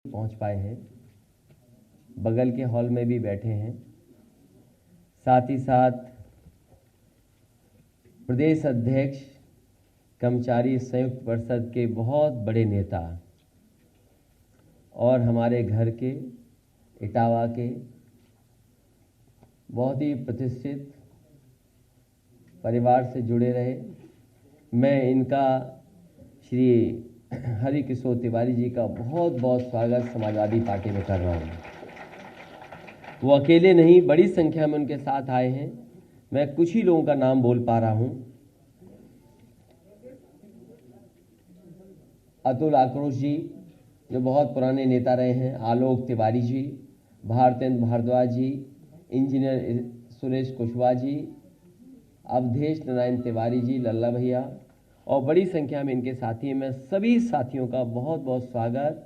पहुंच पाए हैं, बगल के हॉल में भी बैठे हैं। साथ ही साथ प्रदेश अध्यक्ष कर्मचारी संयुक्त परिषद के बहुत बड़े नेता और हमारे घर के इटावा के बहुत ही प्रतिष्ठित परिवार से जुड़े रहे। मैं इनका श्री हरि किशोर तिवारी जी का बहुत बहुत स्वागत समाजवादी पार्टी में कर रहा हूँ। वो अकेले नहीं, बड़ी संख्या में उनके साथ आए हैं। मैं कुछ ही लोगों का नाम बोल पा रहा हूँ। अतुल आक्रोश जी जो बहुत पुराने नेता रहे हैं, आलोक तिवारी जी, भारतेंद्र भारद्वाज जी, इंजीनियर सुरेश कुशवाहा जी, अवधेश नारायण तिवारी जी, लल्ला भैया और बड़ी संख्या में इनके साथी हैं। मैं सभी साथियों का बहुत बहुत स्वागत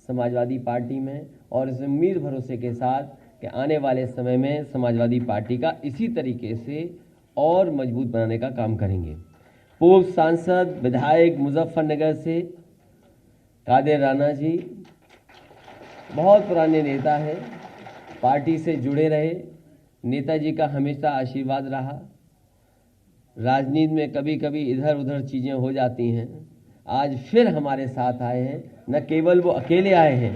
समाजवादी पार्टी में और इस उम्मीद भरोसे के साथ कि आने वाले समय में समाजवादी पार्टी का इसी तरीके से और मजबूत बनाने का काम करेंगे। पूर्व सांसद विधायक मुजफ्फरनगर से कादिर राणा जी बहुत पुराने नेता हैं, पार्टी से जुड़े रहे। नेताजी का हमेशा आशीर्वाद रहा। राजनीति में कभी कभी इधर उधर चीज़ें हो जाती हैं, आज फिर हमारे साथ आए हैं। न केवल वो अकेले आए हैं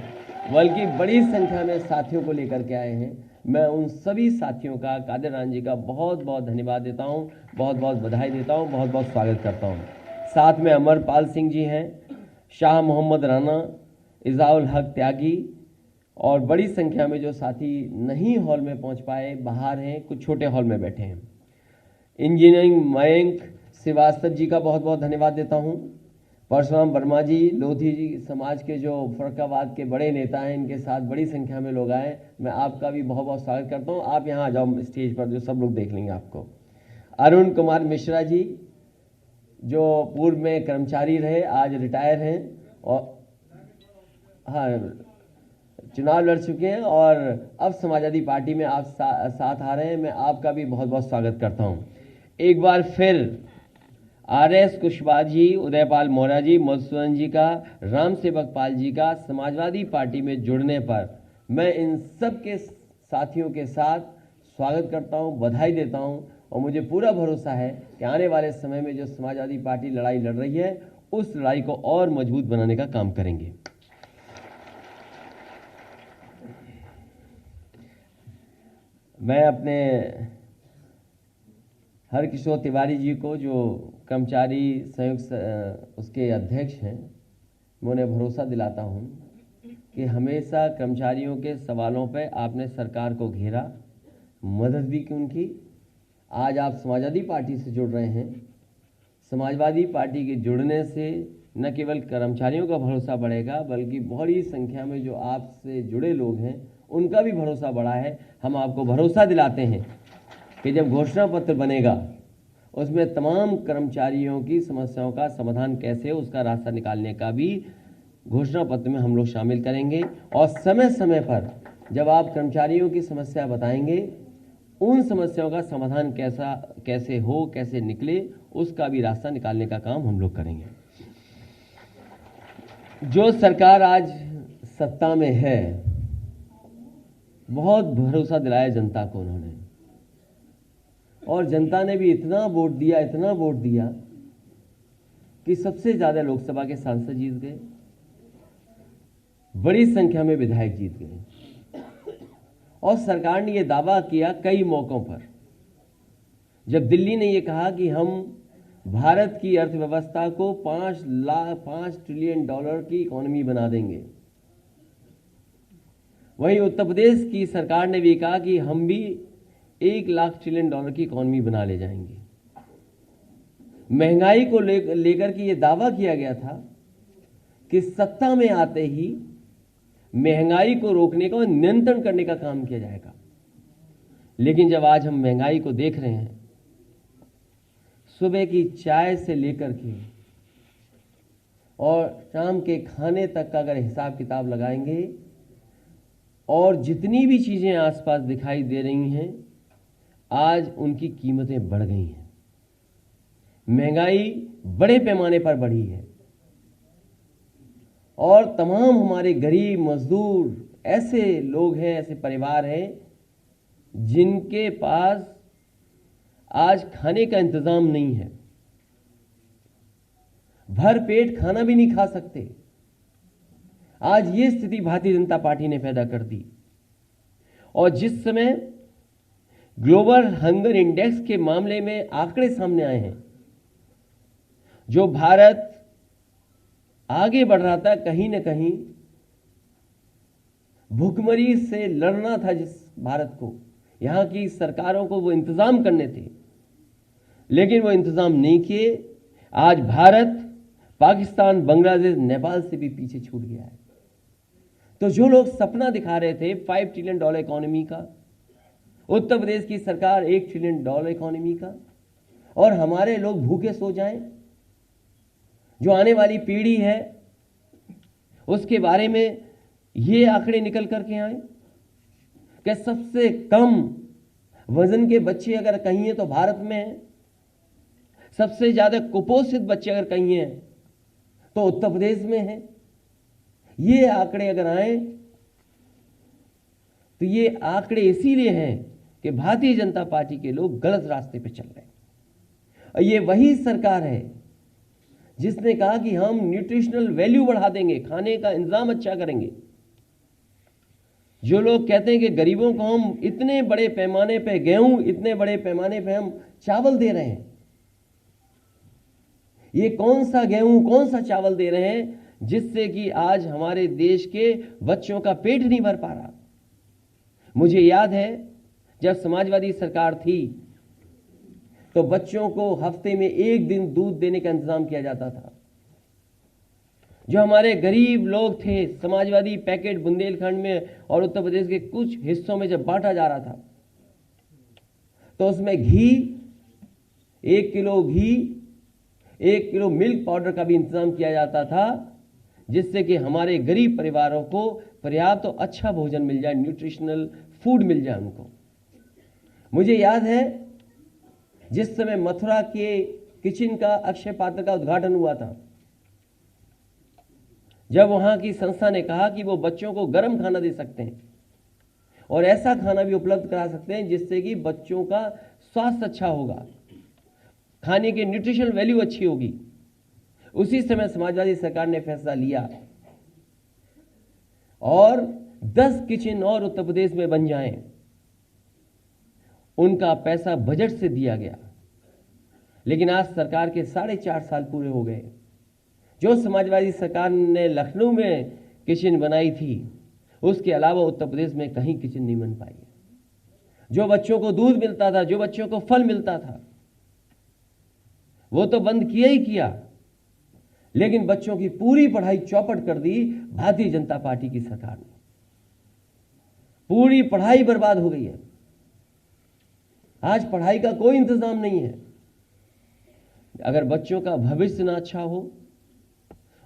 बल्कि बड़ी संख्या में साथियों को लेकर के आए हैं। मैं उन सभी साथियों का, कादिर राणा जी का बहुत बहुत धन्यवाद देता हूं, बहुत बहुत बधाई देता हूं, बहुत बहुत स्वागत करता हूं। साथ में अमरपाल सिंह जी हैं, शाह मोहम्मद राणा, इजाउल हक त्यागी और बड़ी संख्या में जो साथी नहीं हॉल में पहुंच पाए, बाहर हैं, कुछ छोटे हॉल में बैठे हैं। इंजीनियरिंग मयंक श्रीवास्तव जी का बहुत बहुत धन्यवाद देता हूं। परशुराम वर्मा जी, लोधी जी समाज के जो फरक्काबाद के बड़े नेता हैं, इनके साथ बड़ी संख्या में लोग आए। मैं आपका भी बहुत बहुत स्वागत करता हूं। आप यहां आ जाओ स्टेज पर, जो सब लोग देख लेंगे आपको। अरुण कुमार मिश्रा जी जो पूर्व में कर्मचारी रहे, आज रिटायर हैं और चुनाव लड़ चुके हैं और अब समाजवादी पार्टी में आप साथ आ रहे हैं। मैं आपका भी बहुत बहुत स्वागत करता हूं। एक बार फिर आरएस कुशवाहा जी, उदयपाल मौर्य जी, मधुसूदन जी का, राम सेवक पाल जी का समाजवादी पार्टी में जुड़ने पर मैं इन सब के साथियों के साथ स्वागत करता हूं, बधाई देता हूं और मुझे पूरा भरोसा है कि आने वाले समय में जो समाजवादी पार्टी लड़ाई लड़ रही है, उस लड़ाई को और मजबूत बनाने का काम करेंगे। मैं अपने हरि किशोर तिवारी जी को, जो कर्मचारी संयुक्त उसके अध्यक्ष हैं, मैं उन्हें भरोसा दिलाता हूं कि हमेशा कर्मचारियों के सवालों पे आपने सरकार को घेरा, मदद भी की उनकी। आज आप समाजवादी पार्टी से जुड़ रहे हैं। समाजवादी पार्टी के जुड़ने से न केवल कर्मचारियों का भरोसा बढ़ेगा बल्कि बड़ी संख्या में जो आपसे जुड़े लोग हैं उनका भी भरोसा बढ़ा है। हम आपको भरोसा दिलाते हैं कि जब घोषणा पत्र बनेगा उसमें तमाम कर्मचारियों की समस्याओं का समाधान कैसे हो, उसका रास्ता निकालने का भी घोषणा पत्र में हम लोग शामिल करेंगे और समय समय पर जब आप कर्मचारियों की समस्या बताएंगे, उन समस्याओं का समाधान कैसे हो, कैसे निकले, उसका भी रास्ता निकालने का काम हम लोग करेंगे। जो सरकार आज सत्ता में है, बहुत भरोसा दिलाया जनता को उन्होंने, और जनता ने भी इतना वोट दिया कि सबसे ज्यादा लोकसभा के सांसद जीत गए, बड़ी संख्या में विधायक जीत गए। और सरकार ने यह दावा किया कई मौकों पर, जब दिल्ली ने यह कहा कि हम भारत की अर्थव्यवस्था को 5 ट्रिलियन डॉलर की इकोनॉमी बना देंगे, वहीं उत्तर प्रदेश की सरकार ने भी कहा कि हम भी 1 लाख ट्रिलियन डॉलर की इकोनॉमी बना ले जाएंगे। महंगाई को लेकर के यह दावा किया गया था कि सत्ता में आते ही महंगाई को रोकने का और नियंत्रण करने का काम किया जाएगा। लेकिन जब आज हम महंगाई को देख रहे हैं, सुबह की चाय से लेकर के और शाम के खाने तक का अगर हिसाब किताब लगाएंगे और जितनी भी चीजें आसपास दिखाई दे रही हैं, आज उनकी कीमतें बढ़ गई हैं। महंगाई बड़े पैमाने पर बढ़ी है और तमाम हमारे गरीब मजदूर ऐसे लोग हैं, ऐसे परिवार हैं जिनके पास आज खाने का इंतजाम नहीं है, भर पेट खाना भी नहीं खा सकते। आज ये स्थिति भारतीय जनता पार्टी ने पैदा कर दी। और जिस समय ग्लोबल हंगर इंडेक्स के मामले में आंकड़े सामने आए हैं, जो भारत आगे बढ़ रहा था, कहीं ना कहीं भुखमरी से लड़ना था जिस भारत को, यहां की सरकारों को वो इंतजाम करने थे, लेकिन वो इंतजाम नहीं किए। आज भारत पाकिस्तान, बांग्लादेश, नेपाल से भी पीछे छूट गया है। तो जो लोग सपना दिखा रहे थे $5 ट्रिलियन इकोनॉमी का, उत्तर प्रदेश की सरकार $1 ट्रिलियन इकोनॉमी का, और हमारे लोग भूखे सो जाएं, जो आने वाली पीढ़ी है उसके बारे में ये आंकड़े निकल करके आए कि सबसे कम वजन के बच्चे अगर कहीं हैं तो भारत में है, सबसे ज्यादा कुपोषित बच्चे अगर कहीं हैं तो उत्तर प्रदेश में है। ये आंकड़े अगर आए तो ये आंकड़े इसीलिए हैं कि भारतीय जनता पार्टी के लोग गलत रास्ते पे चल रहे हैं। और ये वही सरकार है जिसने कहा कि हम न्यूट्रिशनल वैल्यू बढ़ा देंगे, खाने का इंतजाम अच्छा करेंगे। जो लोग कहते हैं कि गरीबों को हम इतने बड़े पैमाने पे गेहूं, इतने बड़े पैमाने पे हम चावल दे रहे हैं, ये कौन सा गेहूं, कौन सा चावल दे रहे हैं जिससे कि आज हमारे देश के बच्चों का पेट नहीं भर पा रहा। मुझे याद है जब समाजवादी सरकार थी तो बच्चों को हफ्ते में 1 दिन दूध देने का इंतजाम किया जाता था। जो हमारे गरीब लोग थे, समाजवादी पैकेट बुंदेलखंड में और उत्तर प्रदेश के कुछ हिस्सों में जब बांटा जा रहा था तो उसमें घी, 1 किलो घी, 1 किलो मिल्क पाउडर का भी इंतजाम किया जाता था, जिससे कि हमारे गरीब परिवारों को पर्याप्त और अच्छा भोजन मिल जाए, न्यूट्रिशनल फूड मिल जाए उनको। मुझे याद है जिस समय मथुरा के किचन का अक्षय पात्र का उद्घाटन हुआ था, जब वहां की संस्था ने कहा कि वो बच्चों को गर्म खाना दे सकते हैं और ऐसा खाना भी उपलब्ध करा सकते हैं जिससे कि बच्चों का स्वास्थ्य अच्छा होगा, खाने की न्यूट्रिशनल वैल्यू अच्छी होगी। उसी समय समाजवादी सरकार ने फैसला लिया और 10 किचन और उत्तर प्रदेश में बन जाएं, उनका पैसा बजट से दिया गया। लेकिन आज सरकार के 4.5 साल पूरे हो गए। जो समाजवादी सरकार ने लखनऊ में किचन बनाई थी, उसके अलावा उत्तर प्रदेश में कहीं किचन नहीं बन पाई। जो बच्चों को दूध मिलता था, जो बच्चों को फल मिलता था, वो तो बंद किया ही किया, लेकिन बच्चों की पूरी पढ़ाई चौपट कर दी भारतीय जनता पार्टी की सरकार ने। पूरी पढ़ाई बर्बाद हो गई है। आज पढ़ाई का कोई इंतजाम नहीं है। अगर बच्चों का भविष्य ना अच्छा हो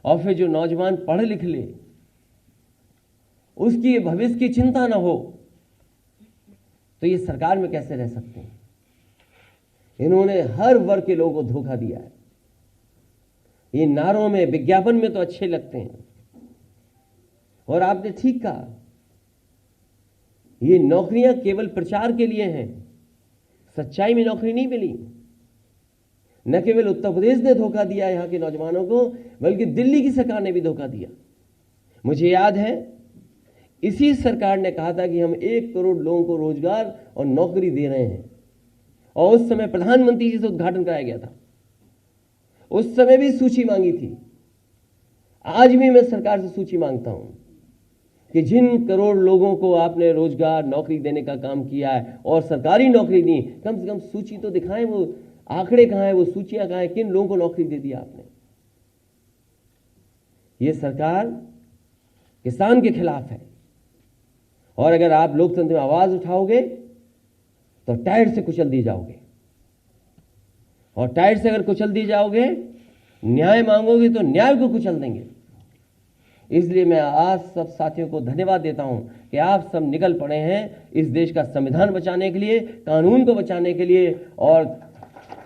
और फिर जो नौजवान पढ़ लिख ले उसकी भविष्य की चिंता ना हो तो ये सरकार में कैसे रह सकते हैं। इन्होंने हर वर्ग के लोगों को धोखा दिया है। ये नारों में, विज्ञापन में तो अच्छे लगते हैं, और आपने ठीक कहा, ये नौकरियां केवल प्रचार के लिए हैं। सच्चाई में नौकरी नहीं मिली। न केवल उत्तर प्रदेश ने धोखा दिया यहां के नौजवानों को, बल्कि दिल्ली की सरकार ने भी धोखा दिया। मुझे याद है इसी सरकार ने कहा था कि हम 1 करोड़ लोगों को रोजगार और नौकरी दे रहे हैं, और उस समय प्रधानमंत्री जी से उद्घाटन कराया गया था। उस समय भी सूची मांगी थी। आज भी मैं सरकार से सूची मांगता हूं कि जिन करोड़ लोगों को आपने रोजगार, नौकरी देने का काम किया है और सरकारी नौकरी दी, कम से कम सूची तो दिखाएं। वो आंकड़े कहां है, वो सूचियां कहां है, किन लोगों को नौकरी दे दी आपने। ये सरकार किसान के खिलाफ है, और अगर आप लोकतंत्र में आवाज उठाओगे तो टायर से कुचल दिए जाओगे, और टायर से अगर कुचल दिए जाओगे, न्याय मांगोगे तो न्याय को कुचल देंगे। इसलिए मैं आज सब साथियों को धन्यवाद देता हूं कि आप सब निकल पड़े हैं इस देश का संविधान बचाने के लिए, कानून को बचाने के लिए और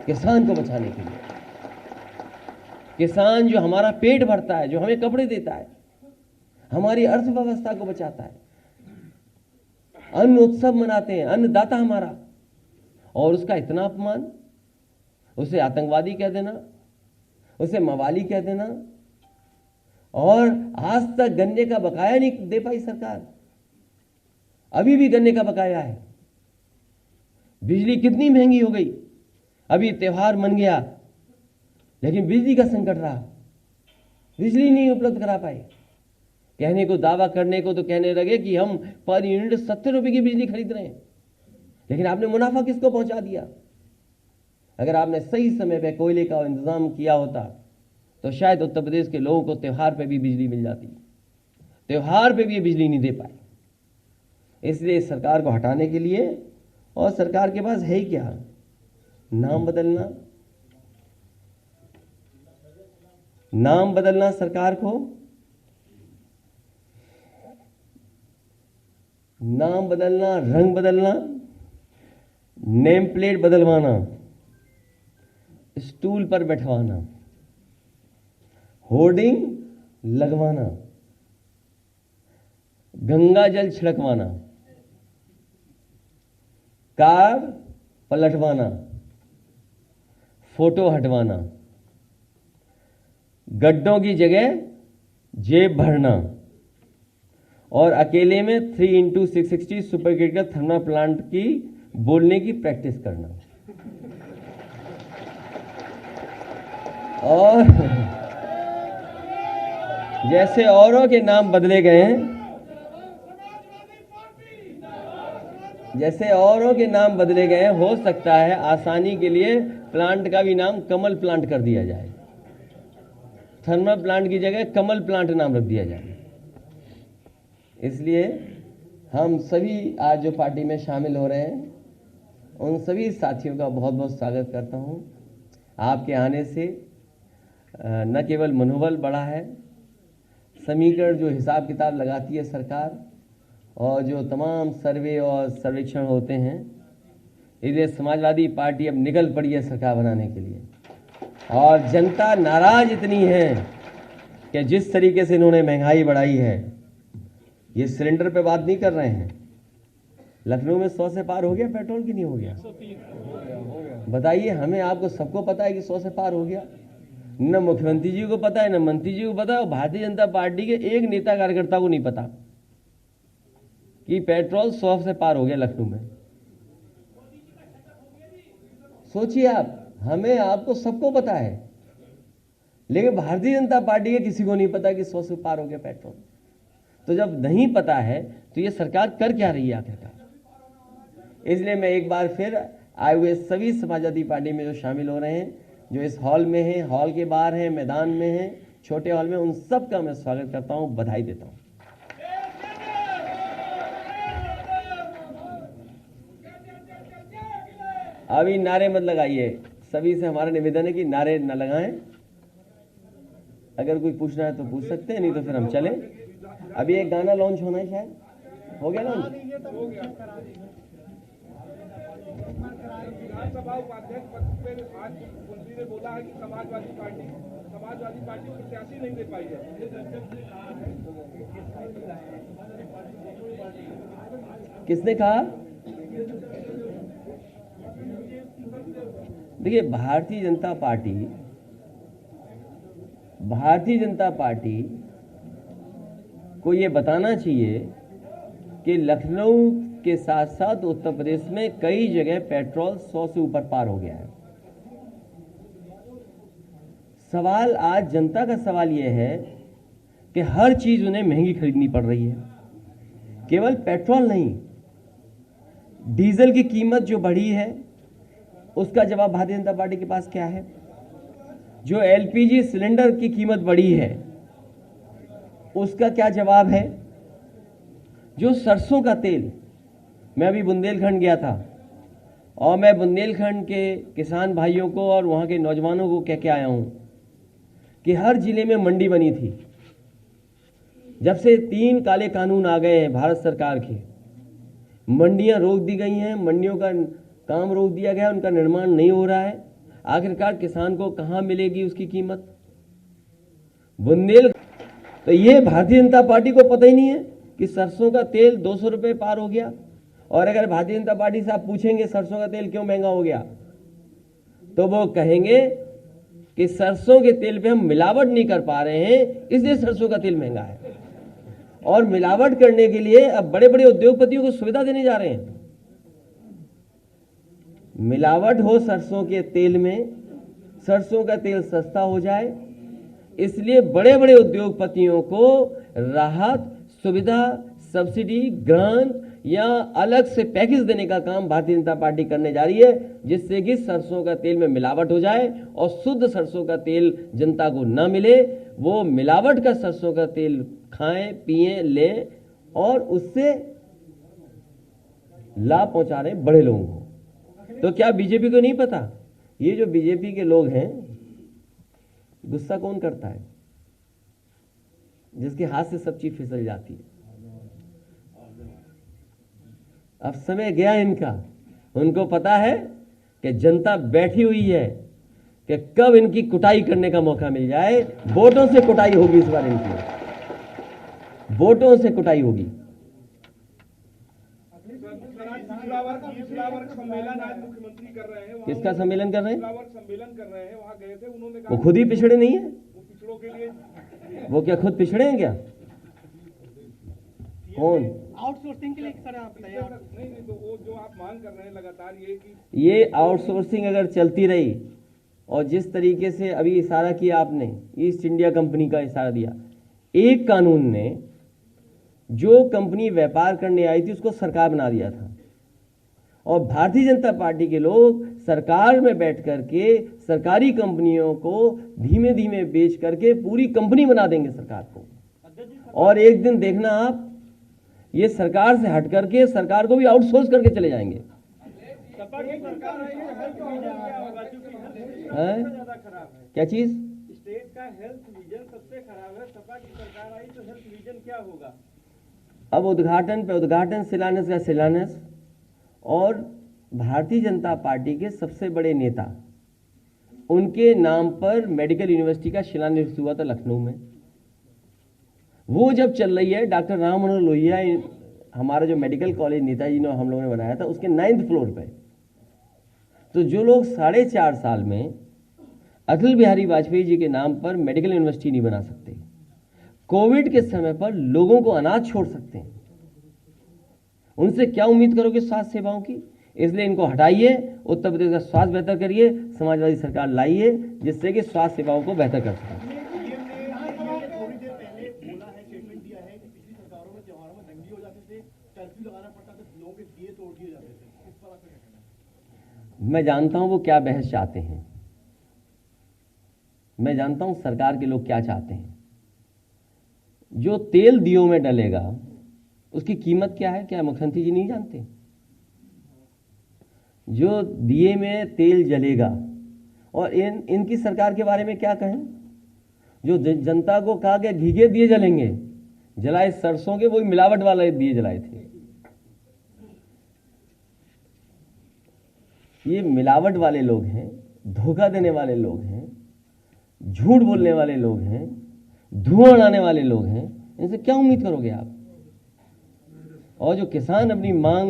किसान को बचाने के लिए। किसान जो हमारा पेट भरता है, जो हमें कपड़े देता है, हमारी अर्थव्यवस्था को बचाता है। अन्न उत्सव मनाते हैं, अन्नदाता हमारा, और उसका इतना अपमान, उसे आतंकवादी कह देना, उसे मवाली कह देना, और आज तक गन्ने का बकाया नहीं दे पाई सरकार। अभी भी गन्ने का बकाया है। बिजली कितनी महंगी हो गई, अभी त्योहार मन गया लेकिन बिजली का संकट रहा, बिजली नहीं उपलब्ध करा पाए। कहने को, दावा करने को तो कहने लगे कि हम पर यूनिट 70 रुपए की बिजली खरीद रहे हैं, लेकिन आपने मुनाफा किसको पहुंचा दिया? अगर आपने सही समय पे कोयले का इंतजाम किया होता तो शायद उत्तर प्रदेश के लोगों को त्योहार पे भी बिजली मिल जाती। त्योहार पे भी ये बिजली नहीं दे पाए। इसलिए इस सरकार को हटाने के लिए, और सरकार के पास है ही क्या, नाम बदलना, नाम बदलना सरकार को, नाम बदलना, रंग बदलना, नेम प्लेट बदलवाना, स्टूल पर बैठवाना, होर्डिंग लगवाना, गंगा जल छिड़कवाना, कार पलटवाना, फोटो हटवाना, गड्ढों की जगह जेब भरना, और अकेले में 3x660 super critical thermal plant की बोलने की प्रैक्टिस करना। और जैसे औरों के नाम बदले गए हैं, जैसे औरों के नाम बदले गए हैं, हो सकता है आसानी के लिए प्लांट का भी नाम कमल प्लांट कर दिया जाए। थर्मल प्लांट की जगह कमल प्लांट नाम रख दिया जाए। इसलिए हम सभी आज जो पार्टी में शामिल हो रहे हैं, उन सभी साथियों का बहुत बहुत स्वागत करता हूं। आपके आने से न केवल मनोबल बढ़ा है, समीकरण जो हिसाब किताब लगाती है सरकार, और जो तमाम सर्वे और सर्वेक्षण होते हैं, इसलिए समाजवादी पार्टी अब निकल पड़ी है सरकार बनाने के लिए। और जनता नाराज इतनी है कि जिस तरीके से इन्होंने महंगाई बढ़ाई है, ये सिलेंडर पे बात नहीं कर रहे हैं, लखनऊ में 100 से पार हो गया पेट्रोल की नहीं हो गया? बताइए हमें, आपको सबको पता है कि 100 से पार हो गया। न मुख्यमंत्री जी को पता है, न मंत्री जी को पता है, और भारतीय जनता पार्टी के एक नेता कार्यकर्ता को नहीं पता कि पेट्रोल 100 से पार हो गया लखनऊ में। सोचिए आप, हमें, आपको सबको पता है, लेकिन भारतीय जनता पार्टी के किसी को नहीं पता कि 100 से पार हो गया पेट्रोल। तो जब नहीं पता है तो ये सरकार कर क्या रही है आखिरकार? इसलिए मैं एक बार फिर आए हुए सभी समाजवादी पार्टी में जो शामिल हो रहे हैं, जो इस हॉल में हैं, हॉल के बाहर हैं, मैदान में हैं, छोटे हॉल में, उन सब का मैं स्वागत करता हूं, बधाई देता हूं। अभी नारे मत लगाइए, सभी से हमारा निवेदन है कि नारे न लगाएं। अगर कोई पूछना है तो पूछ सकते हैं, नहीं तो फिर हम चलें। अभी एक गाना लॉन्च होना है, शायद हो गया लॉन्च। विधानसभा उपाध्यक्ष पद पे आज मंत्री ने बोला है कि समाजवादी पार्टी प्रत्याशी नहीं दे पाई है। किसने कहा? देखिए, भारतीय जनता पार्टी को ये बताना चाहिए कि लखनऊ के साथ साथ उत्तर प्रदेश में कई जगह पेट्रोल 100 से ऊपर पार हो गया है। सवाल, आज जनता का सवाल यह है कि हर चीज उन्हें महंगी खरीदनी पड़ रही है। केवल पेट्रोल नहीं, डीजल की कीमत जो बढ़ी है, उसका जवाब भारतीय जनता पार्टी के पास क्या है? जो एलपीजी सिलेंडर की कीमत बढ़ी है, उसका क्या जवाब है? जो सरसों का तेल, मैं अभी बुंदेलखंड गया था और मैं बुंदेलखंड के किसान भाइयों को और वहां के नौजवानों को कह के आया हूं कि हर जिले में मंडी बनी थी। जब से 3 काले कानून आ गए हैं भारत सरकार के, मंडियां रोक दी गई हैं, मंडियों का काम रोक दिया गया, उनका निर्माण नहीं हो रहा है। आखिरकार किसान को कहां मिलेगी उसकी कीमत? तो ये भारतीय जनता पार्टी को पता ही नहीं है कि सरसों का तेल 200 रुपये पार हो गया। और अगर भारतीय जनता पार्टी से आप पूछेंगे सरसों का तेल क्यों महंगा हो गया, तो वो कहेंगे कि सरसों के तेल पे हम मिलावट नहीं कर पा रहे हैं, इसलिए सरसों का तेल महंगा है। और मिलावट करने के लिए अब बड़े बड़े उद्योगपतियों को सुविधा देने जा रहे हैं। मिलावट हो सरसों के तेल में, सरसों का तेल सस्ता हो जाए, इसलिए बड़े बड़े उद्योगपतियों को राहत, सुविधा, सब्सिडी, ग्रांट या अलग से पैकेज देने का काम भारतीय जनता पार्टी करने जा रही है, जिससे कि सरसों का तेल में मिलावट हो जाए और शुद्ध सरसों का तेल जनता को न मिले। वो मिलावट का सरसों का तेल खाएं, पिएं, लें और उससे लाभ पहुंचा रहे बड़े लोगों को। तो क्या बीजेपी को नहीं पता? ये जो बीजेपी के लोग हैं, गुस्सा कौन करता है? जिसके हाथ से सब चीज फिसल जाती है। अब समय गया इनका, उनको पता है कि जनता बैठी हुई है कि कब इनकी कुटाई करने का मौका मिल जाए। वोटों से कुटाई होगी इस बार इनकी, वोटों से कुटाई होगी। सम्मेलन आज मुख्यमंत्री कर रहे हैं, किसका सम्मेलन कर रहे हैं? सम्मेलन कर रहे हैं, वहां गए थे, उन्होंने वो खुद ही पिछड़े नहीं है? वो पिछड़ों के लिए, वो क्या खुद पिछड़े हैं क्या? कौन? आउटसोर्सिंग के लिए सर आप बताइए। नहीं, तो वो जो आप मांग कर रहे हैं लगातार कि ये आउटसोर्सिंग अगर चलती रही और जिस तरीके से अभी इशारा किया आपने, ईस्ट इंडिया कंपनी का इशारा दिया, एक कानून ने जो कंपनी व्यापार करने आई थी उसको सरकार बना दिया था। और भारतीय जनता पार्टी के लोग सरकार में बैठ करके सरकारी कंपनियों को धीमे धीमे बेच करके पूरी कंपनी बना देंगे सरकार को। और एक दिन देखना आप, ये सरकार से हट करके सरकार को भी आउटसोर्स करके चले जाएंगे। क्या चीज? स्टेट का हेल्थ विजन सबसे खराब है। सपा की सरकार आई तो हेल्थ विजन क्या होगा? अब उद्घाटन पे उद्घाटन, शिलान्यास का शिलान्यास, और भारतीय जनता पार्टी के सबसे बड़े नेता, उनके नाम पर मेडिकल यूनिवर्सिटी का शिलान्यास हुआ था लखनऊ में। वो जब चल रही है, डॉक्टर राम मनोहर लोहिया, हमारा जो मेडिकल कॉलेज नेताजी ने हम लोगों ने बनाया था, उसके 9th फ्लोर पे। तो जो लोग 4.5 साल में अटल बिहारी वाजपेयी जी के नाम पर मेडिकल यूनिवर्सिटी नहीं बना सकते, कोविड के समय पर लोगों को अनाथ छोड़ सकते हैं, उनसे क्या उम्मीद करोगे स्वास्थ्य सेवाओं की? इसलिए इनको हटाइए, उत्तर प्रदेश का स्वास्थ्य बेहतर करिए, समाजवादी सरकार लाइए जिससे कि स्वास्थ्य सेवाओं को बेहतर कर सकें। मैं जानता हूं वो क्या बहस चाहते हैं, मैं जानता हूं सरकार के लोग क्या चाहते हैं। जो तेल दियों में डलेगा उसकी कीमत क्या है, क्या मुख्यमंत्री जी नहीं जानते? जो दिए में तेल जलेगा, और इनकी सरकार के बारे में क्या कहें? जो जनता को कहा कि भीगे दिए जलेंगे, जलाए सरसों के, वही मिलावट वाले दिए जलाए थे। ये मिलावट वाले लोग हैं, धोखा देने वाले लोग हैं, झूठ बोलने वाले लोग हैं, धुआं उड़ाने वाले लोग हैं। इनसे क्या उम्मीद करोगे आप? और जो किसान अपनी मांग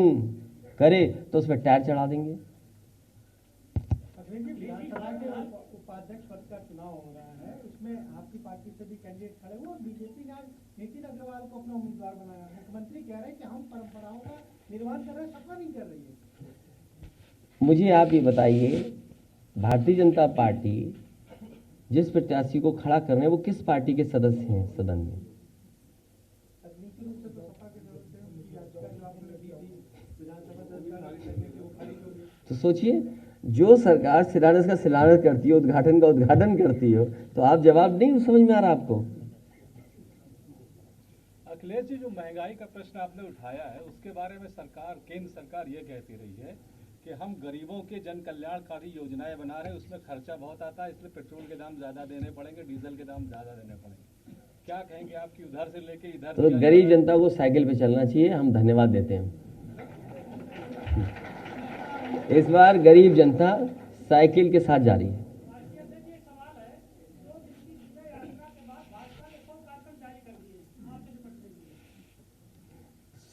करे तो उस पर टायर चढ़ा देंगे। विधानसभा के उपाध्यक्ष पद का चुनाव हो रहा है, उसमें आपकी पार्टी से भी कैंडिडेट खड़े हुए और बीजेपी ने नितिन अग्रवाल को अपना उम्मीदवार बनाया। मुख्यमंत्री कह रहे हैं कि हम परंपराओं का निर्वहन कर रहे हैं, सपा नहीं कर रही है। मुझे आप ये बताइए, भारतीय जनता पार्टी जिस प्रत्याशी को खड़ा कर रहे हैं वो किस पार्टी के सदस्य हैं सदन में? तो सोचिए, जो सरकार शिलान्यास का शिलान्यास करती है, उद्घाटन का उद्घाटन करती हो, तो आप जवाब नहीं समझ में आ रहा आपको? अखिलेश जी, जो महंगाई का प्रश्न आपने उठाया है उसके बारे में सरकार, केंद्र सरकार ये कहती रही है कि हम गरीबों के जन कल्याणकारी योजनाएं बना रहे हैं, उसमें खर्चा बहुत आता है, इसलिए पेट्रोल के दाम ज्यादा देने पड़ेंगे, डीजल के दाम ज्यादा देने पड़ेंगे। क्या कहेंगे आपकी उधर से लेके इधर? तो गरीब जनता को साइकिल पे चलना चाहिए, हम धन्यवाद देते हैं। इस बार गरीब जनता साइकिल के साथ जा रही है।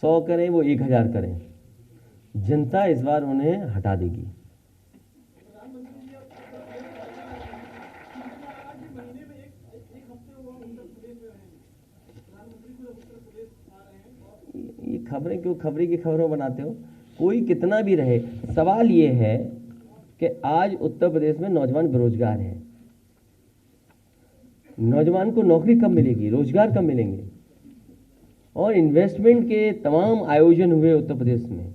100 करें वो 1000 करें, जनता इस बार उन्हें हटा देगी। ये खबरें क्यों खबरी की खबरों बनाते हो? कोई कितना भी रहे, सवाल ये है कि आज उत्तर प्रदेश में नौजवान बेरोजगार हैं। नौजवान को नौकरी कब मिलेगी, रोजगार कब मिलेंगे? और इन्वेस्टमेंट के तमाम आयोजन हुए उत्तर प्रदेश में।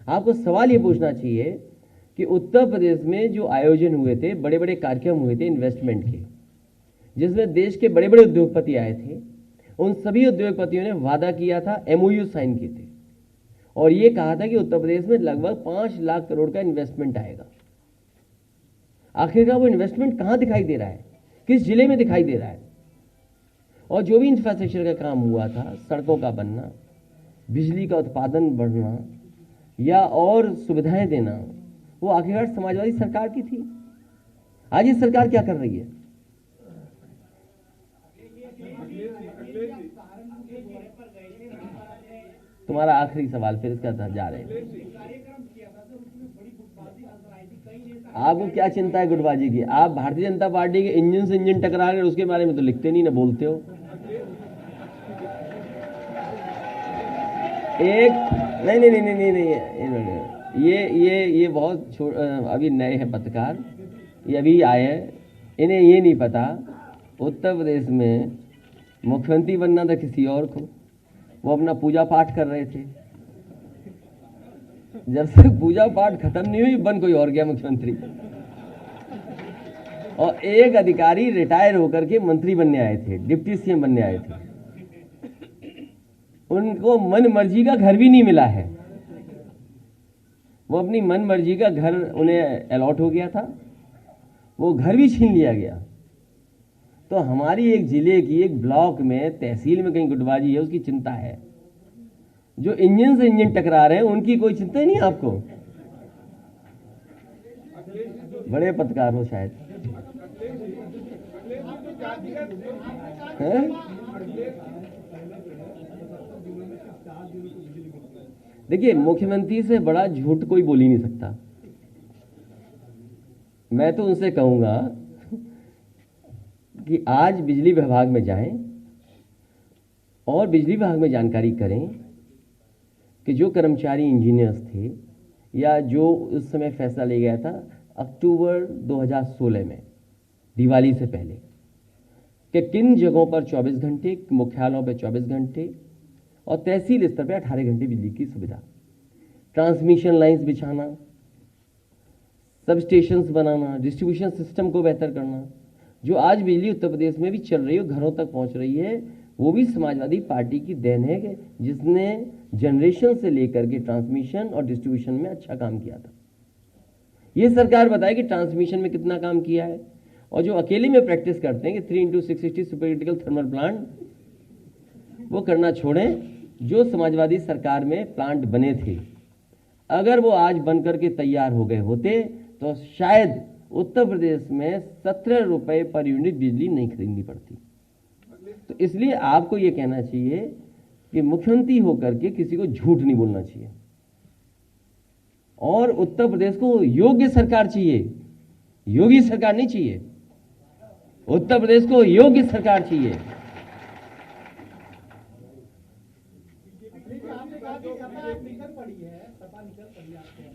आपको सवाल ये पूछना चाहिए कि उत्तर प्रदेश में जो आयोजन हुए थे, बड़े बड़े कार्यक्रम हुए थे इन्वेस्टमेंट के, जिसमें देश के बड़े बड़े उद्योगपति आए थे, उन सभी उद्योगपतियों ने वादा किया था, MOU साइन किए थे और ये कहा था कि उत्तर प्रदेश में लगभग 5 लाख करोड़ का इन्वेस्टमेंट आएगा। आखिरकार वो इन्वेस्टमेंट कहां दिखाई दे रहा है, किस जिले में दिखाई दे रहा है? और जो भी इंफ्रास्ट्रक्चर का काम हुआ था, सड़कों का बनना, बिजली का उत्पादन बढ़ना या और सुविधाएं देना, वो आखिरकार समाजवादी सरकार की थी। आज ये सरकार क्या कर रही है? तुम्हारा आखिरी सवाल, फिर इसका जा रहे हैं। आपको क्या चिंता है गुटबाजी की? आप भारतीय जनता पार्टी के इंजन से इंजन टकरा गए, उसके बारे में तो लिखते नहीं, ना बोलते हो। एक नहीं नहीं नहीं नहीं नहीं ये बहुत अभी नए हैं पत्रकार, ये अभी आए हैं, इन्हें ये नहीं पता उत्तर प्रदेश में मुख्यमंत्री बनना था किसी और को। वो अपना पूजा पाठ कर रहे थे, जब तक पूजा पाठ खत्म नहीं हुई बन कोई और गया मुख्यमंत्री। और एक अधिकारी रिटायर होकर के मंत्री बनने आए थे, डिप्टी CM बनने आए थे, उनको मन मर्जी का घर भी नहीं मिला है। वो अपनी मन मर्जी का घर उन्हें अलॉट हो गया था, वो घर भी छीन लिया गया। तो हमारी एक जिले की, एक ब्लॉक में, तहसील में कहीं गुटबाजी है, उसकी चिंता है। जो इंजन से इंजन टकरा रहे हैं उनकी कोई चिंता ही नहीं आपको। बड़े पत्रकार हो शायद, हैं? देखिए, मुख्यमंत्री से बड़ा झूठ कोई बोल ही नहीं सकता। मैं तो उनसे कहूंगा कि आज बिजली विभाग में जाएं और बिजली विभाग में जानकारी करें कि जो कर्मचारी इंजीनियर्स थे या जो उस समय फैसला ले गया था अक्टूबर 2016 में, दिवाली से पहले, कि किन जगहों पर 24 घंटे, मुख्यालयों पर 24 घंटे और तहसील स्तर पर 18 घंटे बिजली की सुविधा, ट्रांसमिशन लाइंस बिछाना, सब स्टेशंस बनाना, डिस्ट्रीब्यूशन सिस्टम को बेहतर करना। जो आज बिजली उत्तर प्रदेश में भी चल रही है, घरों तक पहुंच रही है, वो भी समाजवादी पार्टी की देन है कि जिसने जनरेशन से लेकर के ट्रांसमिशन और डिस्ट्रीब्यूशन में अच्छा काम किया था। ये सरकार बताए कि ट्रांसमिशन में कितना काम किया है। और जो अकेले में प्रैक्टिस करते हैं कि 3x660 super critical thermal plant, वो करना छोड़ें। जो समाजवादी सरकार में प्लांट बने थे, अगर वो आज बन करके तैयार हो गए होते तो शायद उत्तर प्रदेश में 17 रुपए पर यूनिट बिजली नहीं खरीदनी पड़ती। तो इसलिए आपको ये कहना चाहिए कि मुख्यमंत्री होकर के किसी को झूठ नहीं बोलना चाहिए। और उत्तर प्रदेश को योग्य सरकार चाहिए, योगी सरकार नहीं चाहिए। उत्तर प्रदेश को योग्य सरकार चाहिए। आपने कहा कि सपा निकल पड़ी है, सपा निकल पड़ी आपके है,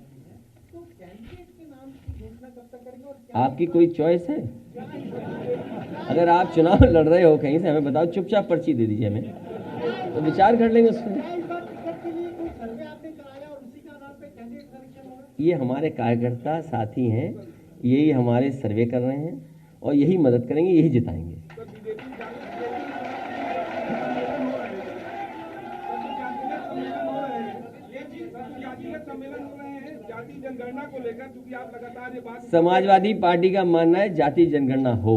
तो कैंडिडेट के नाम की घोषणा कब तक करेंगे? और आपकी कोई चॉइस है? अगर आप चुनाव लड़ रहे हो कहीं से, हमें बताओ, चुपचाप पर्ची दे दीजिए हमें, तो विचार कर लेंगे उसमें। इस बार टिकट के लिए कोई सर्वे आपने कराया और उसी का नाम पे कैंडिडेट सिलेक्शन होगा? ये हमारे कार्यकर्ता साथी हैं, यही हमारे सर्वे कर रहे हैं और यही मदद करेंगे, यही जिताएंगे। सम्मेलन हो रहे हैं जाति जनगणना को लेकर, क्योंकि आप लगातार ये बात, समाजवादी पार्टी का मानना है जाति जनगणना हो।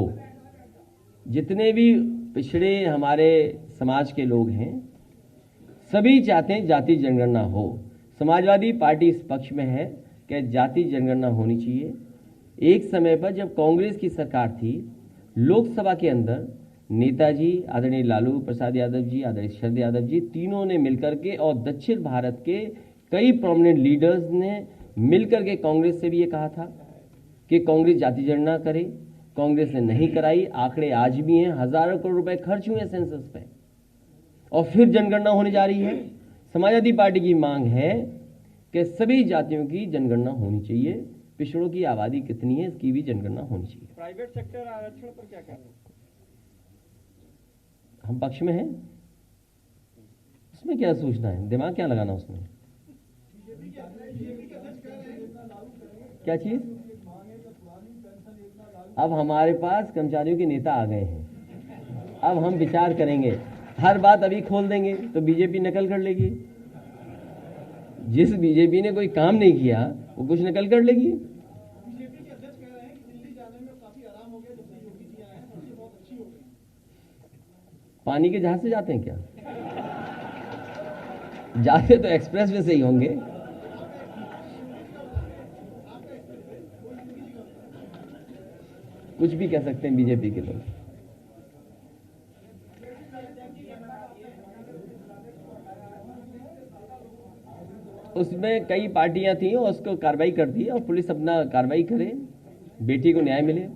जितने भी पिछड़े हमारे समाज के लोग हैं, सभी चाहते हैं जाति जनगणना हो। समाजवादी पार्टी इस पक्ष में है कि जाति जनगणना होनी चाहिए। एक समय पर जब कांग्रेस की सरकार थी, लोकसभा के अंदर नेताजी आदरणीय लालू प्रसाद यादव जी, आदरणीय शरद यादव जी, तीनों ने मिलकर के और दक्षिण भारत के कई प्रोमिनेंट लीडर्स ने मिलकर के कांग्रेस से भी ये कहा था कि कांग्रेस जाति जनगणना करे। कांग्रेस ने नहीं कराई। आंकड़े आज भी हैं, हजारों करोड़ रुपए खर्च हुए हैं सेंसस पे और फिर जनगणना होने जा रही है। समाजवादी पार्टी की मांग है कि सभी जातियों की जनगणना होनी चाहिए। पिछड़ों की आबादी कितनी है इसकी भी जनगणना होनी चाहिए। प्राइवेट सेक्टर आरक्षण पर क्या कहना है? हम पक्ष में हैं, उसमें क्या सोचना है, दिमाग क्या लगाना उसमें। क्या चीज? अब हमारे पास कर्मचारियों के नेता आ गए हैं, अब हम विचार करेंगे। हर बात अभी खोल देंगे तो बीजेपी नकल कर लेगी। जिस बीजेपी ने कोई काम नहीं किया वो कुछ नकल कर लेगी। बीजेपी के अध्यक्ष कह रहे हैं कि दिल्ली जाने में काफी आराम हो गया जब से योगी जी आए हैं, बसें बहुत अच्छी हो गई। पानी के जहाज से जाते हैं क्या? जाते तो एक्सप्रेस वे से ही होंगे। कुछ भी कह सकते हैं बीजेपी के लोग। उसमें कई पार्टियां थी और उसको कार्रवाई कर दी और पुलिस अपना कार्रवाई करे, बेटी को न्याय मिले।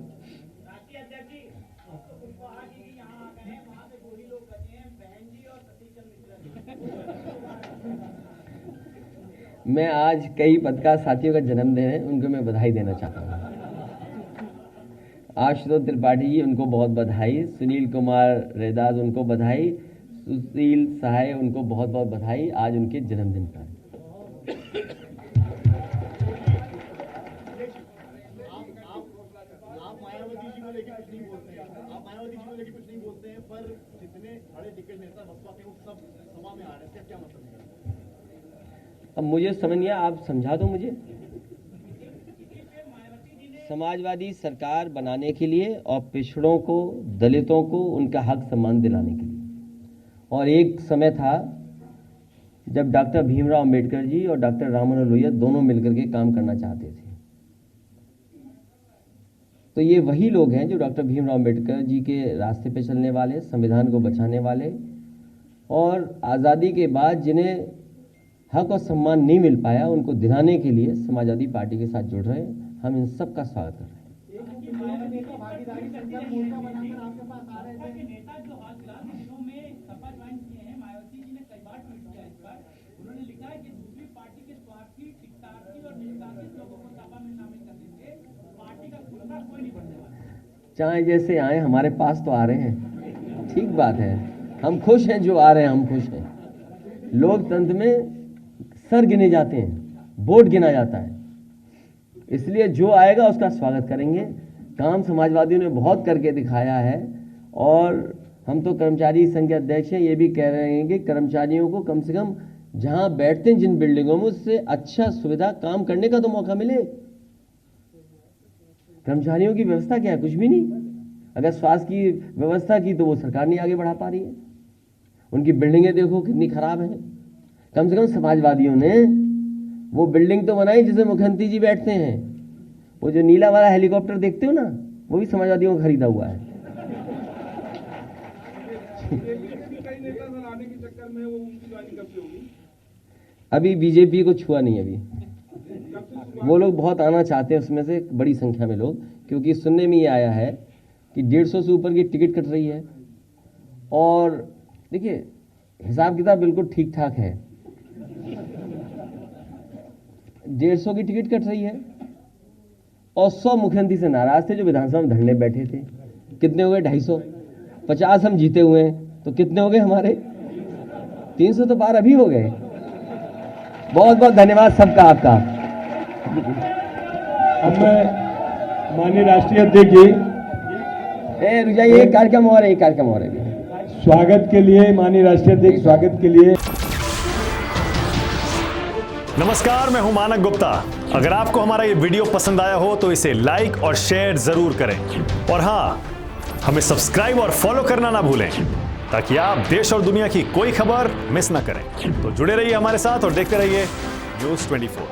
मैं आज कई पत्रकार साथियों का जन्मदिन है, उनको मैं बधाई देना चाहता हूँ। आशुतोष त्रिपाठी जी उनको बहुत बधाई, सुनील कुमार रैदास उनको बधाई, सुशील सहाय उनको बहुत बहुत बधाई आज उनके जन्मदिन पर। आप मायावती जी को लेकर कुछ नहीं बोलते हैं, आप मायावती जी को लेकर कुछ नहीं बोलते हैं, पर जितने बड़े दिग्गज नेता बसपा के वो सब सभा में आ रहे हैं, क्या मतलब है? अब मुझे समझ नहीं आया, आप समझा दो मुझे। समाजवादी सरकार बनाने के लिए और पिछड़ों को, दलितों को उनका हक सम्मान दिलाने के लिए। और एक समय था जब डॉक्टर भीमराव अंबेडकर जी और डॉक्टर राम मनोहर लोहिया दोनों मिलकर के काम करना चाहते थे। तो ये वही लोग हैं जो डॉक्टर भीमराव अंबेडकर जी के रास्ते पे चलने वाले, संविधान को बचाने वाले और आज़ादी के बाद जिन्हें हक और सम्मान नहीं मिल पाया उनको दिलाने के लिए समाजवादी पार्टी के साथ जुड़ रहे हैं। हम इन सब का स्वागत कर रहे हैं। भागीदारी संकल्प मोर्चा बनाकर आपके पास आ रहे थे। नेता जो हाल फिलहाल दिनों में सपा ज्वाइन किए हैं, मायावती जी ने कई बार ट्वीट किया इस पर। उन्होंने लिखा है कि दूसरी पार्टी के स्वार्थी, टिकटार्थी और निष्कासित लोगों को सपा में शामिल करने से पार्टी का खुलना कोई नहीं बनने वाला। चाहे जैसे आए हमारे पास तो आ रहे हैं, ठीक बात है। हम खुश हैं जो आ रहे हैं, हम खुश हैं। लोकतंत्र में सर गिने जाते हैं, वोट गिना जाता है, इसलिए जो आएगा उसका स्वागत करेंगे। काम समाजवादियों ने बहुत करके दिखाया है और हम तो कर्मचारी संघ के अध्यक्ष हैं, ये भी कह रहे हैं कि कर्मचारियों को कम से कम जहां बैठते हैं जिन बिल्डिंगों में उससे अच्छा सुविधा काम करने का तो मौका मिले। कर्मचारियों की व्यवस्था क्या है? कुछ भी नहीं। अगर स्वास्थ्य की व्यवस्था की तो वो सरकार नहीं आगे बढ़ा पा रही है। उनकी बिल्डिंगें देखो कितनी खराब है। कम से कम समाजवादियों ने वो बिल्डिंग तो बनाई जिसमें मुख्यमंत्री जी बैठते हैं। वो जो नीला वाला हेलीकॉप्टर देखते हो ना, वो भी समाजवादियों को खरीदा हुआ है। कई नेता सर आने के चक्कर में वो उनकी ज्वाइनिंग कब से होगी? अभी बीजेपी को छुआ नहीं। अभी कब से शुरुआत? वो लोग बहुत आना चाहते हैं, उसमें से बड़ी संख्या में लोग, क्योंकि सुनने में ये आया है कि 150 से ऊपर की टिकट कट रही है। और देखिए हिसाब किताब बिल्कुल ठीक ठाक है। 150 की टिकट कट रही है और 100 मुख्यमंत्री से नाराज थे जो विधानसभा में धरने बैठे थे। कितने हो गए? 250। 50 हम जीते हुए हैं तो कितने हो गए हमारे? 300 तो पार अभी हो गए। बहुत बहुत धन्यवाद सबका आपका। अब मैं माननीय राष्ट्रीय अध्यक्ष जी रुक जाइए, एक कार्यक्रम और है, एक कार्यक्रम और है। स्वागत के लिए, माननीय राष्ट्रीय अध्यक्ष स्वागत के लिए। नमस्कार, मैं हूं मानक गुप्ता। अगर आपको हमारा ये वीडियो पसंद आया हो तो इसे लाइक और शेयर जरूर करें और हां, हमें सब्सक्राइब और फॉलो करना ना भूलें ताकि आप देश और दुनिया की कोई खबर मिस ना करें। तो जुड़े रहिए हमारे साथ और देखते रहिए न्यूज़ 24।